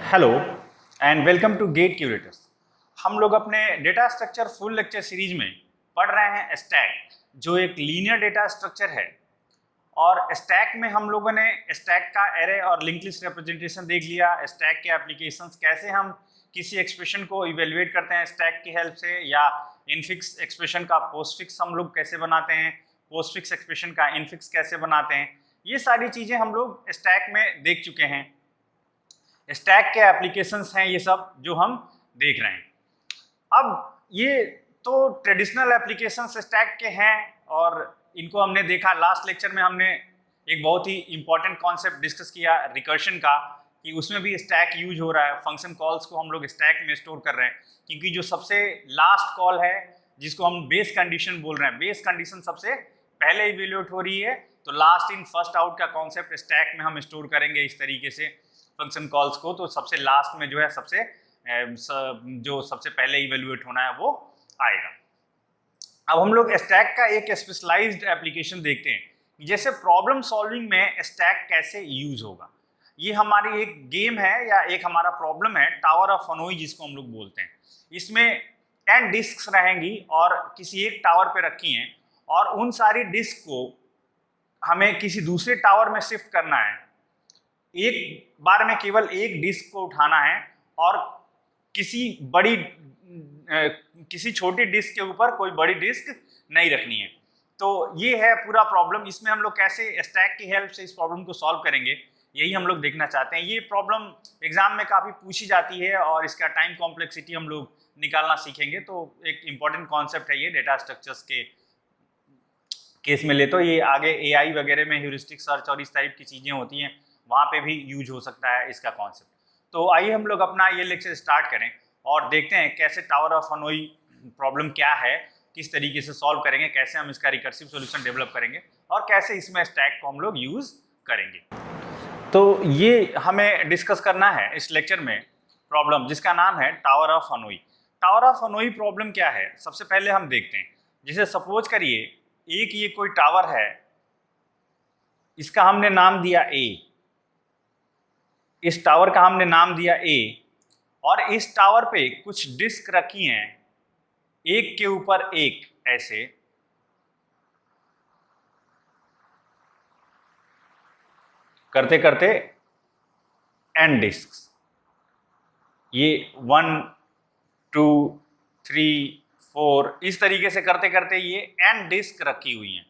Hello and welcome to GATE curators. हम लोग अपने data structure full lecture series में पढ़ रहे हैं स्टैक, जो एक लीनियर डेटा स्ट्रक्चर है। और स्टैक में हम लोगों ने स्टैक का एरे और लिंक लिस्ट रिप्रेजेंटेशन देख लिया। स्टैक के एप्लीकेशंस, कैसे हम किसी एक्सप्रेशन को इवेलुएट करते हैं स्टैक की हेल्प से, या इनफिक्स एक्सप्रेशन का पोस्टफिक्स हम लोग कैसे बनाते हैं, पोस्टफिक्स एक्सप्रेशन का इनफिक्स कैसे बनाते हैं। ये सारी चीज़ें हम लोग स्टैक में देख चुके हैं। स्टैक के एप्लीकेशंस हैं ये सब जो हम देख रहे हैं। अब ये तो ट्रेडिशनल एप्लीकेशंस स्टैक के हैं और इनको हमने देखा। लास्ट लेक्चर में हमने एक बहुत ही इंपॉर्टेंट कॉन्सेप्ट डिस्कस किया रिकर्शन का, कि उसमें भी स्टैक यूज हो रहा है। फंक्शन कॉल्स को हम लोग स्टैक में स्टोर कर रहे हैं, क्योंकि जो सबसे लास्ट कॉल है जिसको हम बेस कंडीशन बोल रहे हैं, बेस कंडीशन सबसे पहले इवेल्युएट हो रही है, तो लास्ट इन फर्स्ट आउट का कॉन्सेप्ट स्टैक में हम स्टोर करेंगे इस तरीके से फंक्शन कॉल्स को। तो सबसे लास्ट में जो है जो सबसे पहले इवेल्युएट होना है वो आएगा। अब हम लोग स्टैक का एक स्पेशलाइज्ड एप्लीकेशन देखते हैं, जैसे प्रॉब्लम सॉल्विंग में स्टैक कैसे यूज होगा। ये हमारी एक गेम है या एक हमारा प्रॉब्लम है, टावर ऑफ हनोई जिसको हम लोग बोलते हैं। इसमें 10 डिस्क रहेंगी और किसी एक टावर पे रखी हैं, और उन सारी डिस्क को हमें किसी दूसरे टावर में शिफ्ट करना है। एक बार में केवल एक डिस्क को उठाना है और किसी छोटी डिस्क के ऊपर कोई बड़ी डिस्क नहीं रखनी है। तो ये है पूरा प्रॉब्लम। इसमें हम लोग कैसे स्टैक की हेल्प से इस प्रॉब्लम को सॉल्व करेंगे, यही हम लोग देखना चाहते हैं। ये प्रॉब्लम एग्जाम में काफ़ी पूछी जाती है और इसका टाइम कॉम्प्लेक्सिटी हम लोग निकालना सीखेंगे। तो एक इम्पॉर्टेंट कॉन्सेप्ट है ये डेटा स्ट्रक्चर्स के केस में ले। तो ये आगे AI वगैरह में ह्यूरिस्टिक सर्च और इस टाइप की चीज़ें होती हैं, वहाँ पे भी यूज हो सकता है इसका कॉन्सेप्ट। तो आइए हम लोग अपना ये लेक्चर स्टार्ट करें और देखते हैं कैसे टावर ऑफ हनोई प्रॉब्लम क्या है, किस तरीके से सॉल्व करेंगे, कैसे हम इसका रिकर्सिव सॉल्यूशन डेवलप करेंगे और कैसे इसमें स्टैक को हम लोग यूज करेंगे। तो ये हमें डिस्कस करना है इस लेक्चर में प्रॉब्लम जिसका नाम है tower of Hanoi. Tower of Hanoi problem क्या है, सबसे पहले हम देखते हैं। जैसे सपोज करिए एक ये कोई टावर है, इसका हमने नाम दिया A। इस टावर का हमने नाम दिया A, और इस टावर पे कुछ डिस्क रखी हैं एक के ऊपर एक, ऐसे करते करते n डिस्क, ये 1 2 3 4 इस तरीके से करते करते ये n डिस्क रखी हुई हैं।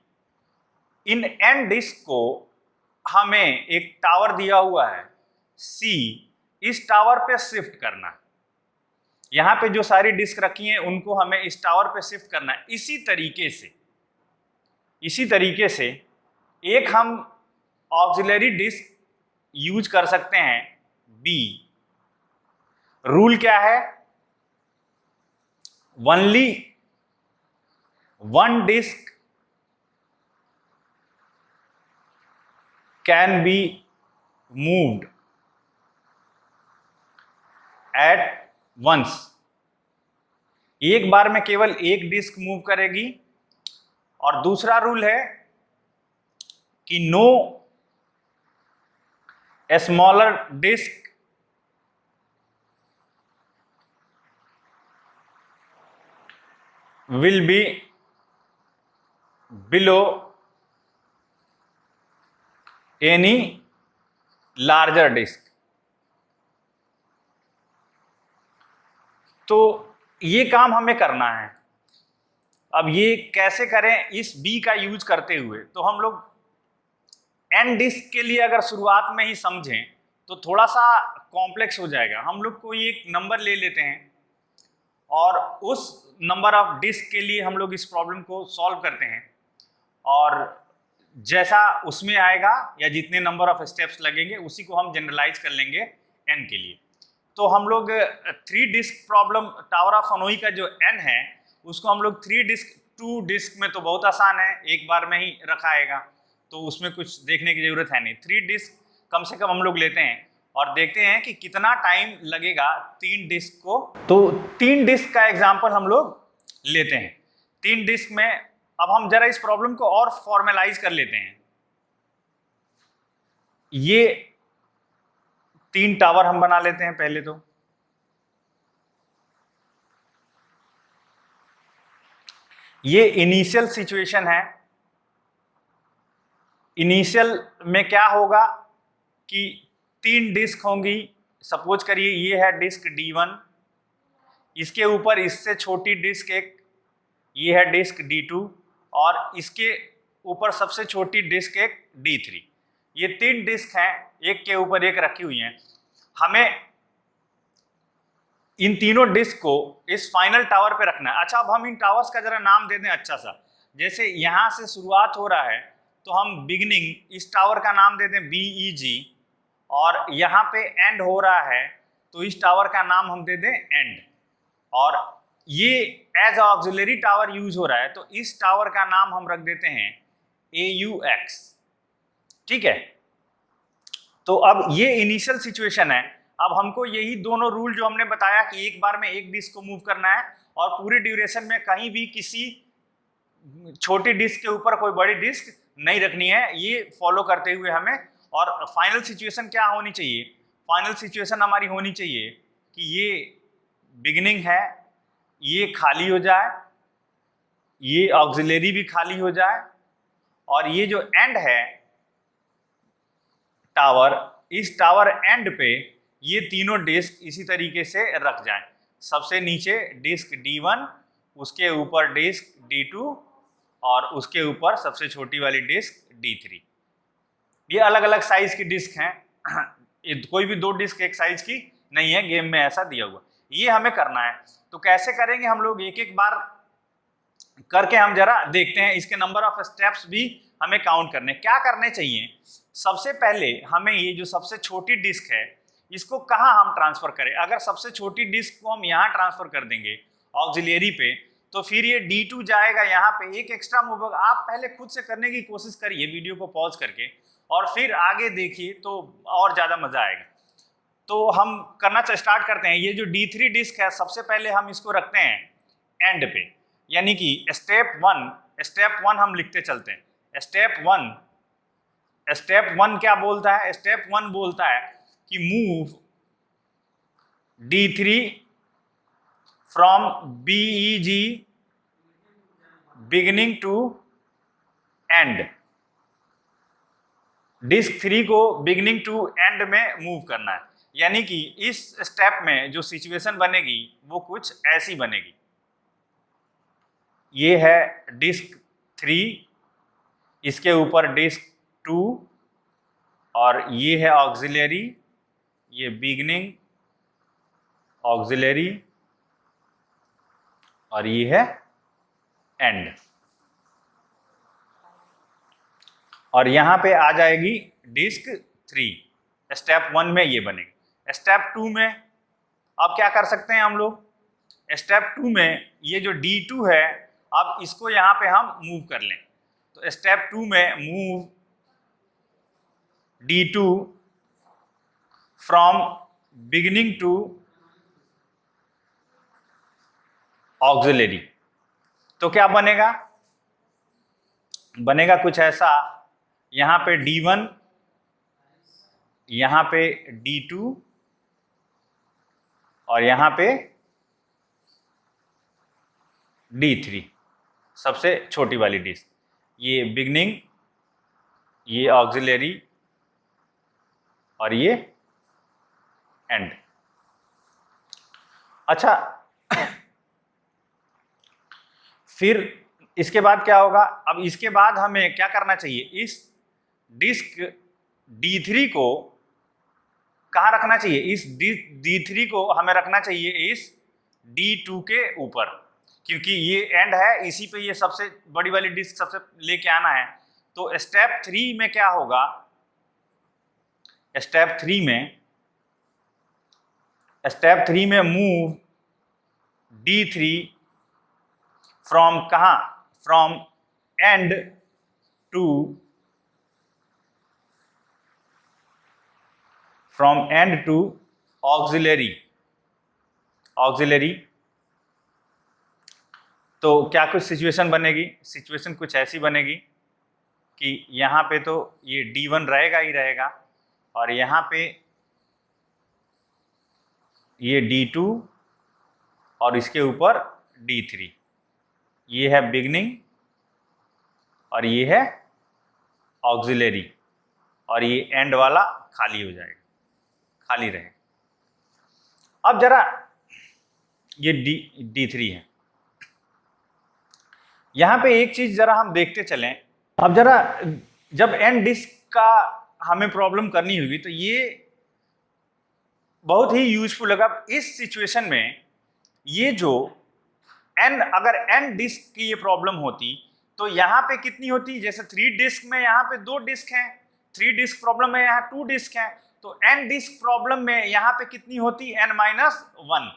इन n डिस्क को हमें एक टावर दिया हुआ है C, इस टावर पे शिफ्ट करना है। यहां पे जो सारी डिस्क रखी हैं उनको हमें इस टावर पे शिफ्ट करना है। इसी तरीके से एक हम ऑक्सिलरी डिस्क यूज कर सकते हैं B। रूल क्या है, only one disk can be moved at once. एक बार में केवल एक डिस्क मूव करेगी। और दूसरा रूल है कि no smaller disk will be below any larger disk. तो ये काम हमें करना है। अब ये कैसे करें इस B का यूज करते हुए, तो हम लोग n डिस्क के लिए अगर शुरुआत में ही समझें तो थोड़ा सा कॉम्प्लेक्स हो जाएगा। हम लोग कोई एक नंबर ले लेते हैं और उस नंबर ऑफ डिस्क के लिए हम लोग इस प्रॉब्लम को सॉल्व करते हैं, और जैसा उसमें आएगा या जितने नंबर ऑफ स्टेप्स लगेंगे उसी को हम जनरलाइज कर लेंगे n के लिए। तो हम लोग 3 disk problem, tower of Hanoi का जो n है उसको हम लोग 3 डिस्क, 2 डिस्क में तो बहुत आसान है, एक बार में ही रखा आएगा, तो उसमें कुछ देखने की जरूरत है नहीं। 3 डिस्क कम से कम हम लोग लेते हैं और देखते हैं कि कितना टाइम लगेगा 3 डिस्क को। तो 3 डिस्क का एग्जांपल हम लोग लेते हैं। 3 डिस्क में अब हम जरा इस प्रॉब्लम को और फॉर्मलाइज कर लेते हैं। ये 3 टावर हम बना लेते हैं पहले तो। ये इनिशियल सिचुएशन है। इनिशियल में क्या होगा कि 3 डिस्क होंगी। सपोज करिए ये है डिस्क D1, इसके ऊपर इससे छोटी डिस्क एक, ये है डिस्क D2, और इसके ऊपर सबसे छोटी डिस्क एक D3। ये 3 डिस्क हैं, एक के ऊपर एक रखी हुई हैं। हमें इन तीनों डिस्क को इस फाइनल टावर पे रखना है। अच्छा, अब हम इन टावर्स का जरा नाम दे दें अच्छा सा। जैसे यहां से शुरुआत हो रहा है तो हम बिगनिंग, इस टावर का नाम दे दें BEG, और यहाँ पे एंड हो रहा है तो इस टावर का नाम हम दे दें एंड, और ये एज ऑक्सिलरी टावर यूज हो रहा है तो इस टावर का नाम हम रख देते हैं AUX। ठीक है, तो अब ये इनिशियल सिचुएशन है। अब हमको यही दोनों रूल जो हमने बताया कि एक बार में एक डिस्क को मूव करना है और पूरी ड्यूरेशन में कहीं भी किसी छोटी डिस्क के ऊपर कोई बड़ी डिस्क नहीं रखनी है, ये फॉलो करते हुए हमें। और फाइनल सिचुएशन क्या होनी चाहिए? फाइनल सिचुएशन हमारी होनी चाहिए कि ये बिगिनिंग है, ये खाली हो जाए, ये ऑक्सिलरी भी खाली हो जाए, और ये जो एंड है टावर, इस टावर एंड पे ये तीनों डिस्क इसी तरीके से रख जाएं। सबसे नीचे डिस्क D1, उसके ऊपर डिस्क D2, और उसके ऊपर सबसे छोटी वाली डिस्क D3। ये अलग अलग साइज की डिस्क हैं, कोई भी 2 डिस्क एक साइज की नहीं है, गेम में ऐसा दिया हुआ। ये हमें करना है, तो कैसे करेंगे हम लोग, एक एक बार करके हम जरा देखते हैं। इसके नंबर ऑफ स्टेप्स भी हमें काउंट करने। क्या करने चाहिए? सबसे पहले हमें ये जो सबसे छोटी डिस्क है इसको कहाँ हम ट्रांसफर करें। अगर सबसे छोटी डिस्क को हम यहाँ ट्रांसफर कर देंगे ऑक्सिलरी पे, तो फिर ये D2 जाएगा यहाँ पे, एक एक्स्ट्रा मूव होगा। आप पहले खुद से करने की कोशिश करिए वीडियो को पॉज करके, और फिर आगे देखिए तो और ज़्यादा मज़ा आएगा। तो हम करना स्टार्ट करते हैं। ये जो D3 डिस्क है, सबसे पहले हम इसको रखते हैं एंड पे, यानी कि स्टेप वन हम लिखते चलते हैं। स्टेप वन क्या बोलता है? स्टेप 1 बोलता है कि move D3 from BEG beginning to end. Disk 3 को बिगिनिंग टू एंड में मूव करना है, यानी कि इस स्टेप में जो सिचुएशन बनेगी वो कुछ ऐसी बनेगी। ये है डिस्क 3, इसके ऊपर डिस्क 2, और ये है ऑक्सिलरी, ये बिगिनिंग, ऑक्सिलरी, और ये है एंड। और यहां पे आ जाएगी डिस्क 3। स्टेप 1 में ये बनेगी। स्टेप 2 में अब क्या कर सकते हैं हम लोग? स्टेप 2 में ये जो D2 है, अब इसको यहां पे हम मूव कर लें। तो स्टेप 2 में move D2 from beginning to auxiliary. तो क्या बनेगा? बनेगा कुछ ऐसा, यहां पे D1, यहां पे D2, और यहां पे D3, सबसे छोटी वाली डिस्क। ये बिगनिंग, ये ऑक्सिलरी, और ये एंड। अच्छा, फिर इसके बाद क्या होगा? अब इसके बाद हमें क्या करना चाहिए? इस डिस्क D3 को कहाँ रखना चाहिए? इस D3 को हमें रखना चाहिए इस D2 के ऊपर, क्योंकि ये एंड है, इसी पे ये सबसे बड़ी वाली डिस्क सबसे लेके आना है। तो स्टेप 3 में क्या होगा? स्टेप 3 में मूव D3 फ्रॉम कहाँ? From end to auxiliary. तो क्या कुछ सिचुएशन बनेगी? सिचुएशन कुछ ऐसी बनेगी कि यहाँ पे तो ये D1 रहेगा ही रहेगा, और यहाँ पे ये D2 और इसके ऊपर D3, ये है बिगनिंग और ये है ऑक्सिलरी, और ये एंड वाला खाली हो जाएगा, खाली रहेगा। अब जरा ये D3 है, यहां पे एक चीज जरा हम देखते चलें। अब जरा जब एंड डिस्क का हमें प्रॉब्लम करनी होगी तो ये बहुत ही यूजफुल है। अब इस सिचुएशन में ये जो अगर एन डिस्क की ये प्रॉब्लम होती तो यहाँ पे कितनी होती, जैसे 3 डिस्क में यहाँ पे 2 डिस्क हैं, 3 डिस्क प्रॉब्लम में यहाँ 2 डिस्क हैं, तो एन डिस्क प्रॉब्लम में यहाँ पे कितनी होती, n-1।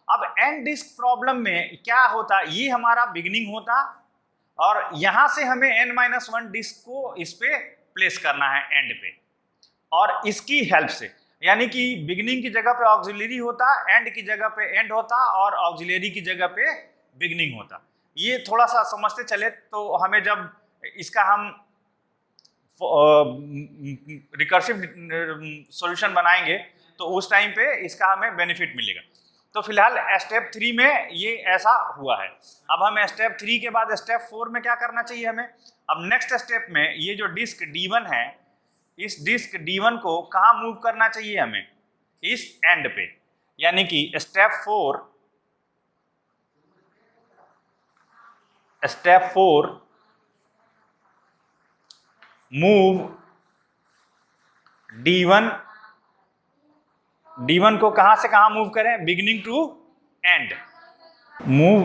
अब एन डिस्क प्रॉब्लम में क्या होता, ये हमारा बिगिनिंग होता और यहाँ से हमें n-1 डिस्क को इस पे प्लेस करना है एंड पे, और इसकी हेल्प से, यानी कि बिगिनिंग की जगह पे ऑक्सिलरी होता, एंड की जगह पे एंड होता और ऑक्सिलरी की जगह पे बिगिनिंग होता। ये थोड़ा सा समझते चले तो हमें जब इसका हम रिकर्सिव सॉल्यूशन बनाएंगे तो उस टाइम पे इसका हमें बेनिफिट मिलेगा। तो फिलहाल स्टेप 3 में ये ऐसा हुआ है। अब हमें स्टेप 3 के बाद स्टेप 4 में क्या करना चाहिए हमें, अब नेक्स्ट स्टेप में ये जो डिस्क D1 है, इस डिस्क D1 को कहाँ मूव करना चाहिए हमें, इस एंड पे, यानी कि स्टेप 4 मूव D1 को कहां से कहां मूव करें, beginning to end, move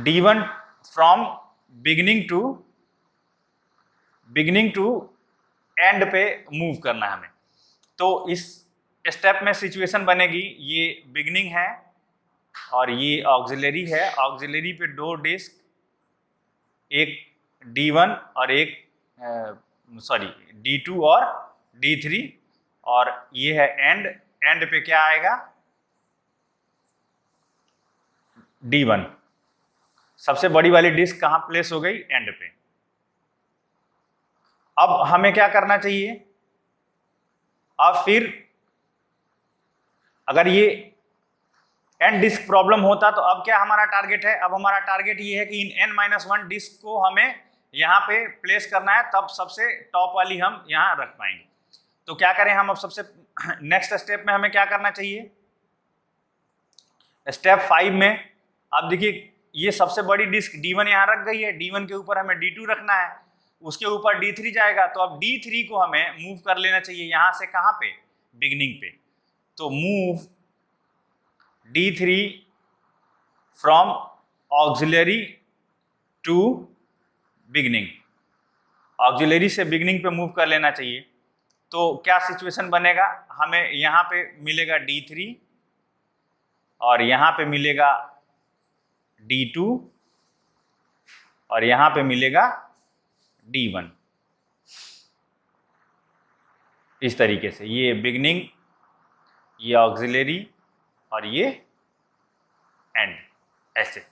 D1 from beginning to end पे मूव करना है हमें। तो इस स्टेप में सिचुएशन बनेगी, ये बिगिनिंग है और ये ऑक्सिलरी है, ऑक्सिलरी पे 2 डिस्क, एक D1 और एक D2 और D3, और ये है एंड पे क्या आएगा, D1। सबसे बड़ी वाली डिस्क कहाँ प्लेस हो गई, एंड पे। अब हमें क्या करना चाहिए, अब फिर अगर ये एंड डिस्क प्रॉब्लम होता तो अब क्या हमारा टारगेट है, अब हमारा टारगेट ये है कि इन n-1 डिस्क को हमें यहाँ पे प्लेस करना है, तब सबसे टॉप वाली हम यहाँ रख पाएंगे। तो क्या करें हम, अब सबसे नेक्स्ट स्टेप में हमें क्या करना चाहिए, स्टेप 5 में अब देखिए ये सबसे बड़ी डिस्क D1 यहाँ रख गई है, D1 के ऊपर हमें D2 रखना है, उसके ऊपर D3 जाएगा, तो अब D3 को हमें मूव कर लेना चाहिए यहाँ से, कहाँ पे, बिगिनिंग पे। तो move D3 from auxiliary to beginning, auxiliary से बिगिनिंग पे मूव कर लेना चाहिए। तो क्या सिचुएशन बनेगा, हमें यहाँ पे मिलेगा D3 और यहाँ पे मिलेगा D2 और यहाँ पे मिलेगा D1, इस तरीके से, ये बिगिनिंग, ये ऑक्सिलरी और ये एंड, ऐसे।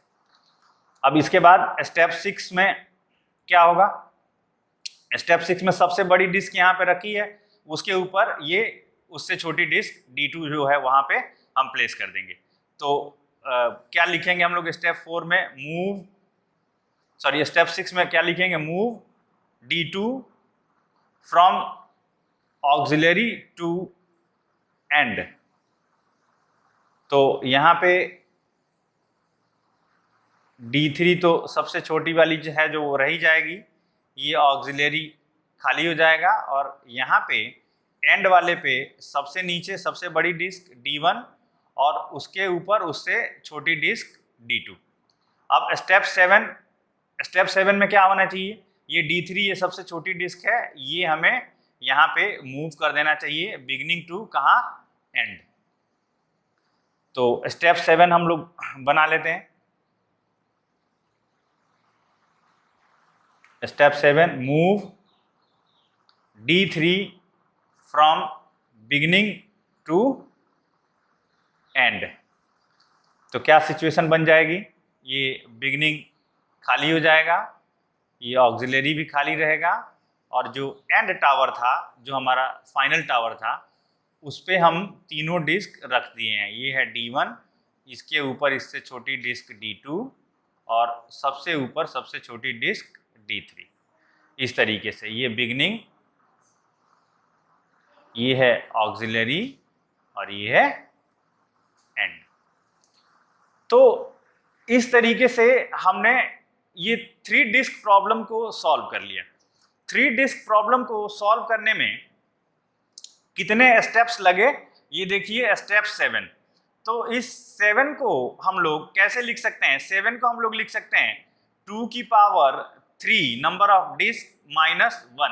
अब इसके बाद स्टेप 6 में क्या होगा, स्टेप 6 में सबसे बड़ी डिस्क यहाँ पे रखी है, उसके ऊपर ये उससे छोटी डिस्क D2 जो है वहाँ पे हम प्लेस कर देंगे। तो क्या लिखेंगे हम लोग स्टेप 4 में, स्टेप 6 में क्या लिखेंगे, move D2 from auxiliary to end. तो यहाँ पे D3 तो सबसे छोटी वाली जो है जो वो रही जाएगी, ये ऑक्सिलरी खाली हो जाएगा, और यहाँ पे एंड वाले पे सबसे नीचे सबसे बड़ी डिस्क D1 और उसके ऊपर उससे छोटी डिस्क D2। अब स्टेप 7 में क्या होना चाहिए, ये D3 ये सबसे छोटी डिस्क है, ये हमें यहाँ पे मूव कर देना चाहिए बिगिनिंग टू कहाँ, एंड। तो स्टेप 7 हम लोग बना लेते हैं। Step 7 move D3 from beginning to end. तो क्या सिचुएशन बन जाएगी, ये बिगिनिंग खाली हो जाएगा, ये ऑक्सिलरी भी खाली रहेगा, और जो एंड टावर था, जो हमारा फाइनल टावर था, उस पर हम तीनों डिस्क रख दिए हैं। ये है D1, इसके ऊपर इससे छोटी डिस्क D2 और सबसे ऊपर सबसे छोटी डिस्क D3। इस तरीके से ये बिगनिंग, ये है ऑक्सिलरी और ये है एंड। तो इस तरीके से हमने ये 3 डिस्क प्रॉब्लम को सॉल्व कर लिया। 3 डिस्क प्रॉब्लम को सॉल्व करने में कितने स्टेप्स लगे, ये देखिए स्टेप 7। तो इस 7 को हम लोग कैसे लिख सकते हैं? 7 को हम लोग लिख सकते हैं 2 की power 3 number of disk minus 1।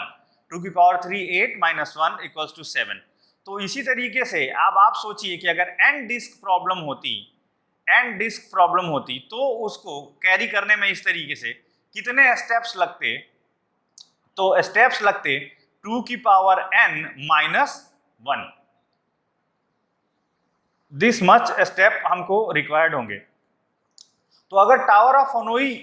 2 की पावर 3 8 माइनस 1 इक्वल्स टू 7। तो इसी तरीके से अब आप सोचिए कि अगर एन डिस्क प्रॉब्लम होती तो उसको कैरी करने में इस तरीके से कितने स्टेप्स लगते? तो स्टेप्स लगते 2 की power n minus 1। This much step हमको रिक्वायर्ड होंगे। तो अगर टावर ऑफ हनोई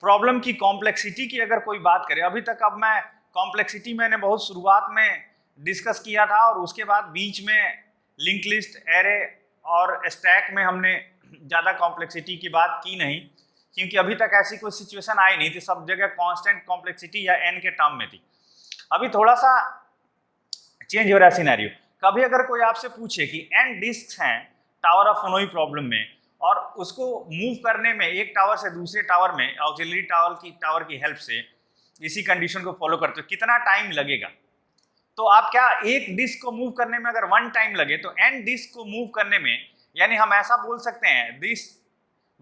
प्रॉब्लम की कॉम्प्लेक्सिटी की अगर कोई बात करे, अभी तक अब मैं कॉम्प्लेक्सिटी मैंने बहुत शुरुआत में डिस्कस किया था और उसके बाद बीच में लिंक लिस्ट, एरे और स्टैक में हमने ज़्यादा कॉम्प्लेक्सिटी की बात की नहीं, क्योंकि अभी तक ऐसी कोई सिचुएशन आई नहीं थी। सब जगह कांस्टेंट कॉम्प्लेक्सिटी या एन के टर्म में थी। अभी थोड़ा सा चेंज हो रहा है सिनेरियो। कभी अगर कोई आपसे पूछे कि एन डिस्क हैं टावर ऑफ हनोई प्रॉब्लम में और उसको मूव करने में एक टावर से दूसरे टावर में ऑक्सिलरी टावर की हेल्प से इसी कंडीशन को फॉलो करते हो, कितना टाइम लगेगा? तो आप क्या एक डिस्क को मूव करने में अगर 1 टाइम लगे तो एन डिस्क को मूव करने में, यानी हम ऐसा बोल सकते हैं this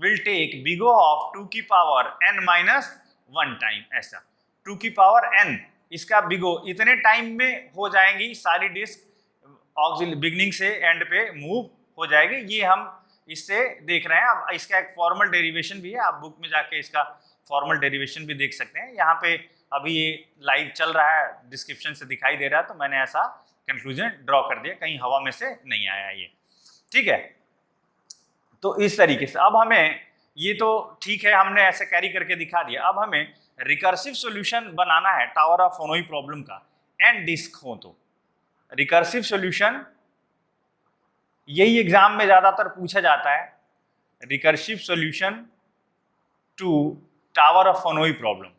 will take big O of 2 की पावर n माइनस 1 टाइम। ऐसा 2 की पावर n इसका बिगो इतने टाइम में हो जाएंगी सारी डिस्क ऑक्सिलरी बिगनिंग से एंड पे मूव हो जाएगी। ये हम इससे देख रहे हैं। अब इसका एक फॉर्मल डेरिवेशन भी है, आप बुक में जाके इसका फॉर्मल डेरिवेशन भी देख सकते हैं। यहाँ पे अभी ये लाइव चल रहा है, डिस्क्रिप्शन से दिखाई दे रहा है, तो मैंने ऐसा कंक्लूजन ड्रॉ कर दिया, कहीं हवा में से नहीं आया ये, ठीक है। तो इस तरीके से अब हमें ये तो ठीक है, हमने ऐसे कैरी करके दिखा दिया। अब हमें रिकर्सिव सॉल्यूशन बनाना है टावर ऑफ हनोई प्रॉब्लम का, एन डिस्क हो तो। रिकर्सिव सॉल्यूशन यही एग्जाम में ज्यादातर पूछा जाता है, recursive solution to tower of Hanoi problem.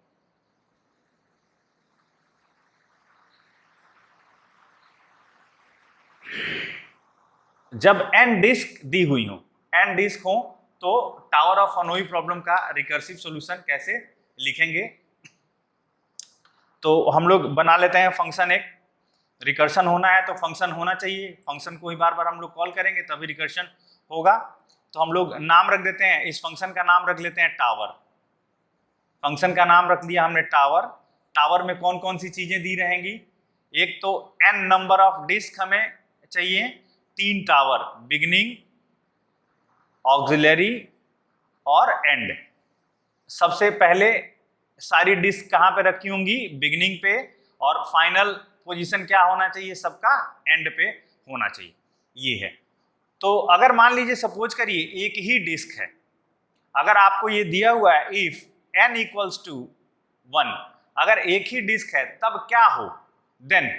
जब एन डिस्क दी हुई हो, एन डिस्क हो, तो टावर ऑफ हनोई प्रॉब्लम का रिकर्सिव सॉल्यूशन कैसे लिखेंगे? तो हम लोग बना लेते हैं फंक्शन। एक रिकर्शन होना है तो फंक्शन होना चाहिए, फंक्शन को ही बार बार हम लोग कॉल करेंगे तभी रिकर्शन होगा। तो हम लोग नाम रख देते हैं, इस फंक्शन का नाम रख लेते हैं टावर। फंक्शन का नाम रख दिया हमने टावर। टावर में कौन कौन सी चीजें दी रहेंगी? एक तो n नंबर ऑफ डिस्क हमें चाहिए, 3 टावर, बिगिनिंग, ऑक्सिलरी और एंड। सबसे पहले सारी डिस्क कहाँ पे रखी होंगी? बिगिनिंग पे, और फाइनल पोजीशन क्या होना चाहिए सबका? एंड पे होना चाहिए। ये है। तो अगर मान लीजिए सपोज करिए एक ही डिस्क है, अगर आपको ये दिया हुआ है इफ n इक्वल्स टू 1, अगर एक ही डिस्क है तब क्या हो? देन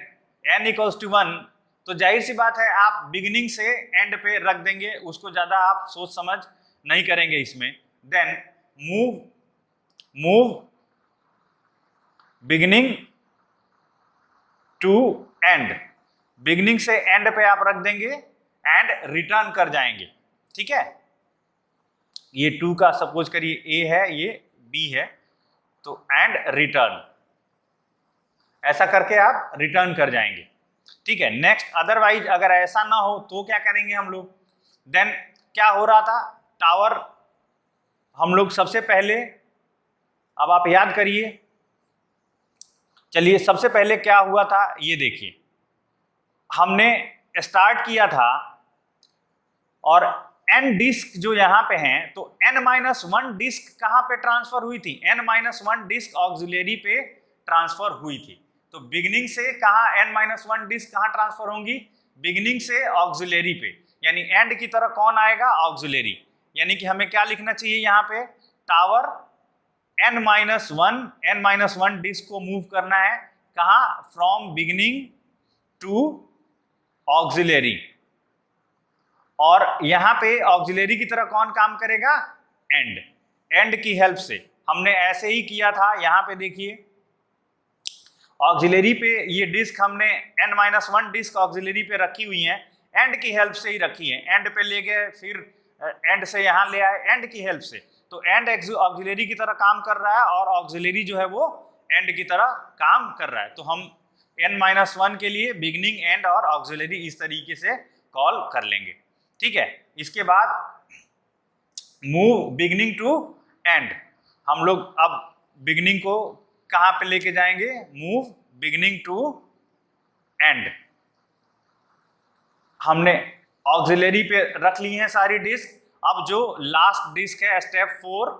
n इक्वल्स टू 1, तो जाहिर सी बात है आप बिगिनिंग से एंड पे रख देंगे, उसको ज्यादा आप सोच समझ नहीं करेंगे इसमें। Then move beginning to end, बिगिनिंग से एंड पे आप रख देंगे एंड रिटर्न कर जाएंगे, ठीक है। ये 2 का सपोज करिए A है, ये B है, तो एंड रिटर्न, ऐसा करके आप रिटर्न कर जाएंगे, ठीक है। नेक्स्ट, अदरवाइज अगर ऐसा ना हो तो क्या करेंगे हम लोग? देन क्या हो रहा था? टावर हम लोग सबसे पहले, अब आप याद करिए, चलिए सबसे पहले क्या हुआ था ये देखिए। हमने स्टार्ट किया था और n डिस्क जो यहाँ पे हैं, तो n-1 डिस्क कहाँ पे ट्रांसफर हुई थी? n-1 डिस्क ऑक्सिलरी पे ट्रांसफर हुई थी। तो बिगिनिंग से कहाँ n-1 डिस्क कहाँ ट्रांसफर होंगी? बिगिनिंग से ऑक्सिलरी पे, यानी एंड की तरह कौन आएगा? ऑक्सिलरी। यानी कि हमें क्या लिखना चाहिए यहाँ पे? टावर n-1 डिस्क को मूव करना है कहाँ? फ्रॉम बिगिनिंग टू ऑक्सिलरी, और यहां पे ऑक्सिलरी की तरह कौन काम करेगा, एंड। एंड की हेल्प से हमने ऐसे ही किया था, यहां पे देखिए ऑक्सिलरी पे ये डिस्क हमने n-1 डिस्क ऑक्सिलरी पे रखी हुई है, एंड की हेल्प से ही रखी है, एंड पे ले गए, फिर एंड से यहां ले आए, एंड की हेल्प से। तो एंड ऑक्सिलरी की तरह काम कर रहा है और ऑक्सिलरी जो है वो एंड की तरह काम कर रहा है। तो हम n-1 के लिए बिगनिंग, एंड और ऑक्सिलरी इस तरीके से कॉल कर लेंगे, ठीक है। इसके बाद मूव बिगनिंग टू एंड, हम लोग अब बिगनिंग को कहां पे लेके जाएंगे, मूव बिगनिंग टू एंड। हमने ऑक्सिलरी पे रख ली हैं सारी डिस्क। अब जो लास्ट डिस्क है स्टेप 4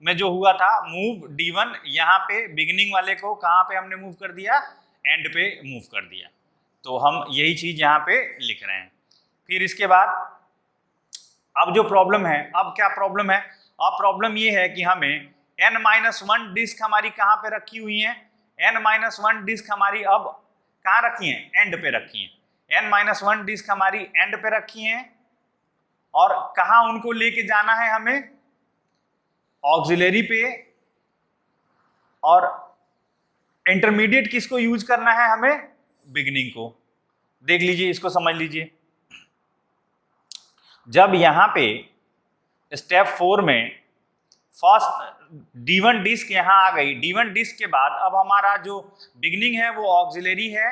में जो हुआ था मूव D1, यहाँ पे बिगिनिंग वाले को कहाँ पे हमने मूव कर दिया, एंड पे मूव कर दिया। तो हम यही चीज यहाँ पे लिख रहे हैं। फिर इसके बाद अब जो प्रॉब्लम है, अब क्या प्रॉब्लम है, अब प्रॉब्लम ये है कि हमें n-1 डिस्क हमारी कहाँ पे रखी हुई है, n-1 डिस्क हमारी अब कहाँ रखी है, एंड पे रखी है। n-1 डिस्क हमारी एंड पे रखी है और कहाँ उनको लेके जाना है हमें, ऑक्सिलरी पे, और इंटरमीडिएट किसको यूज करना है हमें, बिगिनिंग को। देख लीजिए, इसको समझ लीजिए। जब यहां पे स्टेप 4 में फर्स्ट D1 डिस्क यहां आ गई, D1 डिस्क के बाद अब हमारा जो बिगिनिंग है वो ऑक्सिलरी है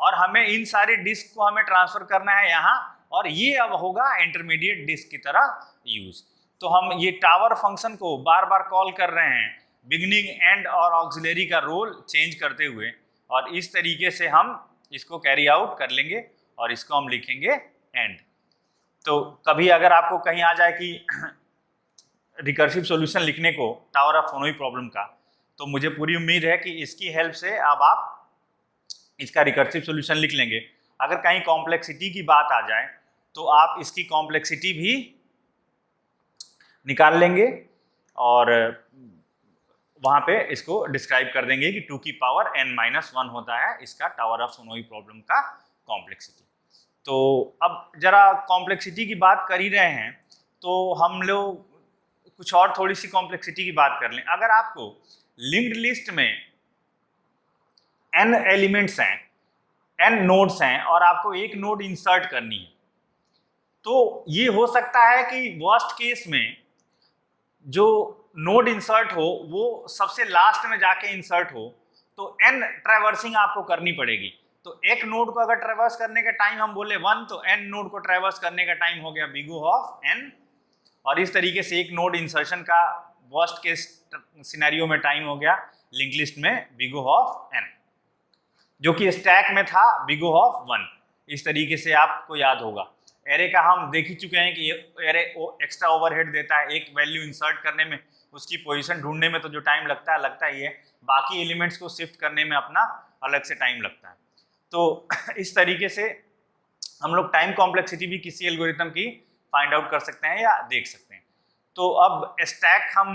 और हमें इन सारे डिस्क को हमें ट्रांसफर करना है यहाँ, और ये अब होगा इंटरमीडिएट डिस्क की तरह यूज। तो हम ये टावर फंक्शन को बार बार कॉल कर रहे हैं, बिगिनिंग, एंड और ऑक्सिलरी का रोल चेंज करते हुए, और इस तरीके से हम इसको कैरी आउट कर लेंगे और इसको हम लिखेंगे एंड। तो कभी अगर आपको कहीं आ जाए कि रिकर्सिव सॉल्यूशन लिखने को टावर ऑफ फोनोई प्रॉब्लम का, तो मुझे पूरी उम्मीद है कि इसकी हेल्प से अब आप इसका रिकर्सिव सॉल्यूशन लिख लेंगे। अगर कहीं कॉम्प्लेक्सिटी की बात आ जाए तो आप इसकी कॉम्प्लेक्सिटी भी निकाल लेंगे और वहां पे इसको डिस्क्राइब कर देंगे कि 2 की पावर n-1 होता है इसका टावर ऑफ फोनोई प्रॉब्लम का कॉम्प्लेक्सिटी। तो अब जरा कॉम्प्लेक्सिटी की बात कर ही रहे हैं तो हम लोग कुछ और थोड़ी सी कॉम्प्लेक्सिटी की बात कर लें। अगर आपको लिंक्ड लिस्ट में n एलिमेंट्स हैं, n नोड्स हैं और आपको एक नोड इंसर्ट करनी है, तो ये हो सकता है कि वर्स्ट केस में जो नोड इंसर्ट हो वो सबसे लास्ट में जाके इंसर्ट हो, तो n ट्रैवर्सिंग आपको करनी पड़ेगी। तो एक नोड को अगर ट्रैवर्स करने का टाइम हम बोले 1, तो n नोड को ट्रैवर्स करने का टाइम हो गया बिग O ऑफ n, और इस तरीके से एक नोड इंसर्शन का वर्स्ट केस सिनेरियो में टाइम हो गया लिंक लिस्ट में बिग O ऑफ n, जो कि स्टैक में था बिग O ऑफ 1। इस तरीके से आपको याद होगा। एरे का हम देख ही चुके हैं कि एरे एक्स्ट्रा ओवरहेड देता है, एक वैल्यू इंसर्ट करने में उसकी पोजीशन ढूंढने में तो जो टाइम लगता ही है, बाकी एलिमेंट्स को शिफ्ट करने में अपना अलग से टाइम लगता है। तो इस तरीके से हम लोग टाइम कॉम्प्लेक्सिटी भी किसी एल्गोरिथम की फाइंड आउट कर सकते हैं या देख सकते हैं। तो अब स्टैक हम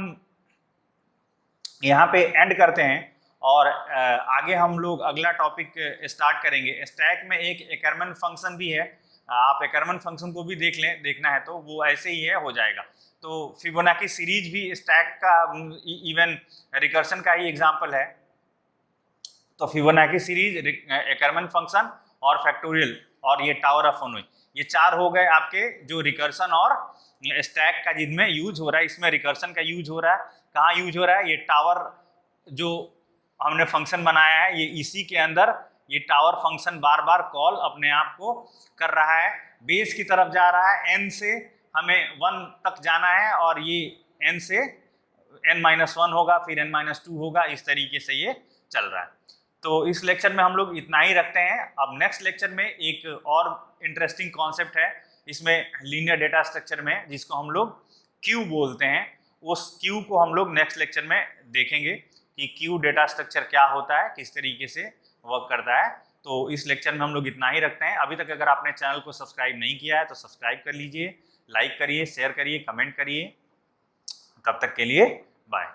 यहाँ पे एंड करते हैं और आगे हम लोग अगला टॉपिक स्टार्ट करेंगे। स्टैक में एक एकरमन फंक्शन भी है, आप एकरमन फंक्शन को भी देख लें, देखना है तो वो ऐसे ही है, हो जाएगा। तो फिबोनाची सीरीज भी स्टैक का इवन रिकर्सन का ही एग्जांपल है। तो फिबोनाची सीरीज, एकरमन फंक्शन और फैक्टोरियल और ये टावर ऑफ फोनोई, ये 4 हो गए आपके जो रिकर्सन और स्टैक का जिनमें यूज हो रहा है। इसमें रिकर्सन का यूज हो रहा है, कहाँ यूज हो रहा है, ये टावर जो हमने फंक्शन बनाया है, ये इसी के अंदर ये टावर फंक्शन बार बार कॉल अपने आप को कर रहा है, बेस की तरफ जा रहा है, n से हमें 1 तक जाना है और ये n से n-1 होगा, फिर n-2 होगा, इस तरीके से ये चल रहा है। तो इस लेक्चर में हम लोग इतना ही रखते हैं। अब नेक्स्ट लेक्चर में एक और इंटरेस्टिंग कॉन्सेप्ट है इसमें लीनियर डेटा स्ट्रक्चर में, जिसको हम लोग क्यू बोलते हैं। उस क्यू को हम लोग नेक्स्ट लेक्चर में देखेंगे कि क्यू डेटा स्ट्रक्चर क्या होता है, किस तरीके से वर्क करता है। तो इस लेक्चर में हम लोग इतना ही रखते हैं। अभी तक अगर आपने चैनल को सब्सक्राइब नहीं किया है तो सब्सक्राइब कर लीजिए, लाइक करिए, शेयर करिए, कमेंट करिए। तब तक के लिए बाय।